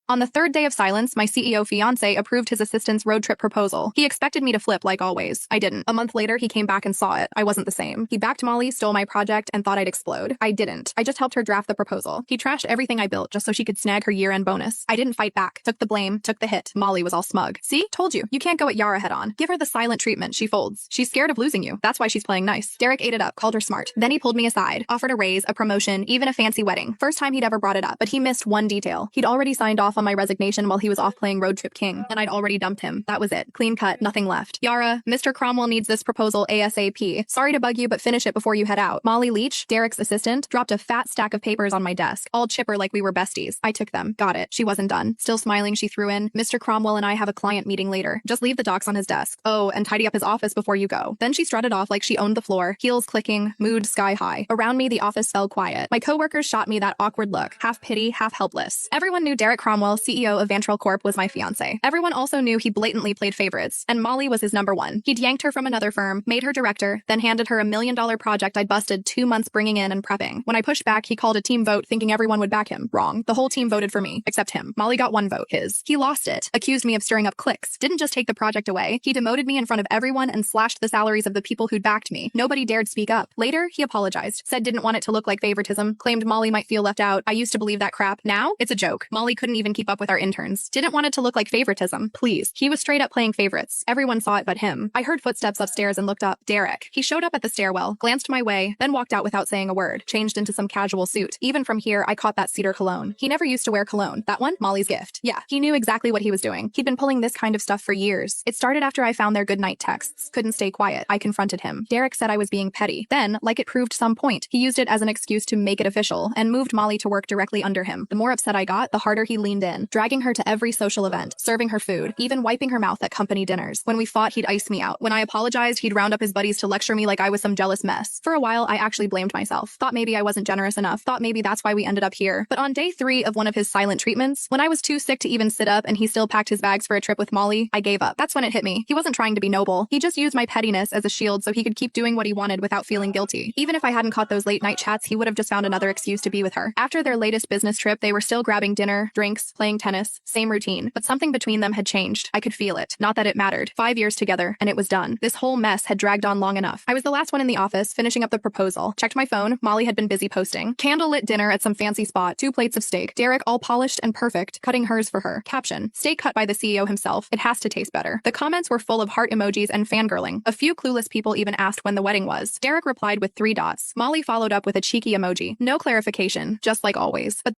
On the third day of silence, my CEO fiancé approved his assistant's road trip proposal. He expected me to flip like always. I didn't. A month later, he came back and saw it. I wasn't the same. He backed Molly, stole my project, and thought I'd explode. I didn't. I just helped her draft the proposal. He trashed everything I built just so she could snag her year-end bonus. I didn't fight back. Took the blame, took the hit. Molly was all smug. See? Told you. You can't go at Yara head-on. Give her the silent treatment. She folds. She's scared of losing you. That's why she's playing nice. Derek ate it up, called her smart. Then he pulled me aside, offered a raise, a promotion, even a fancy wedding. First time he'd ever brought it up, but he missed one detail. He'd already signed off on my resignation while he was off playing Road Trip King, and I'd already dumped him. That was it. Clean cut, nothing left. Yara, Mr. Cromwell needs this proposal ASAP. Sorry to bug you, but finish it before you head out. Molly Leach, Derek's assistant, dropped a fat stack of papers on my desk, all chipper like we were besties. I took them. Got it. She wasn't done. Still smiling, she threw in, Mr. Cromwell and I have a client meeting later. Just leave the docs on his desk. Oh, and tidy up his office before you go. Then she strutted off like she owned the floor, heels clicking, mood sky high. Around me, the office fell quiet. My coworkers shot me that awkward look, half pity, half helpless. Everyone knew Derek Cromwell, CEO of Vantral Corp, was my fiancé. Everyone also knew he blatantly played favorites, and Molly was his number one. He'd yanked her from another firm, made her director, then handed her $1 million project I'd busted 2 months bringing in and prepping. When I pushed back, he called a team vote thinking everyone would back him. Wrong. The whole team voted for me, except him. Molly got 1 vote, his. He lost it, accused me of stirring up cliques, didn't just take the project away, he demoted me in front of everyone and slashed the salaries of the people who'd backed me. Nobody dared speak up. Later, he apologized, said didn't want it to look like favoritism, claimed Molly might feel left out. I used to believe that crap. Now, it's a joke. Molly couldn't even keep up with our interns. Didn't want it to look like favoritism. Please. He was straight up playing favorites. Everyone saw it but him. I heard footsteps upstairs and looked up. Derek. He showed up at the stairwell, glanced my way, then walked out without saying a word, changed into some casual suit. Even from here, I caught that cedar cologne. He never used to wear cologne. That one? Molly's gift. Yeah, he knew exactly what he was doing. He'd been pulling this kind of stuff for years. It started after I found their goodnight texts. Couldn't stay quiet. I confronted him. Derek said I was being petty. Then, like it proved some point, he used it as an excuse to make it official and moved Molly to work directly under him. The more upset I got, the harder he leaned in, dragging her to every social event, serving her food, even wiping her mouth at company dinners. When we fought, he'd ice me out. When I apologized, he'd round up his buddies to lecture me like I was some jealous mess. For a while, I actually blamed myself. Thought maybe I wasn't generous enough. Thought maybe that's why we ended up here. But on day 3 of one of his silent treatments, when I was too sick to even sit up and he still packed his bags for a trip with Molly, I gave up. That's when it hit me. He wasn't trying to be noble. He just used my pettiness as a shield so he could keep doing what he wanted without feeling guilty. Even if I hadn't caught those late night chats, he would have just found another excuse to be with her. After their latest business trip, they were still grabbing dinner, drinks, playing tennis, same routine. But something between them had changed. I could feel it. Not that it mattered. 5 years together, and it was done. This whole mess had dragged on long enough. I was the last one in the office, finishing up the proposal. Checked my phone. Molly had been busy posting. Candlelit dinner at some fancy spot. 2 plates of steak. Derek, all polished and perfect, cutting hers for her. Caption: steak cut by the CEO himself. It has to taste better. The comments were full of heart emojis and fangirling. A few clueless people even asked when the wedding was. Derek replied with 3 dots. Molly followed up with a cheeky emoji. No clarification, just like always. But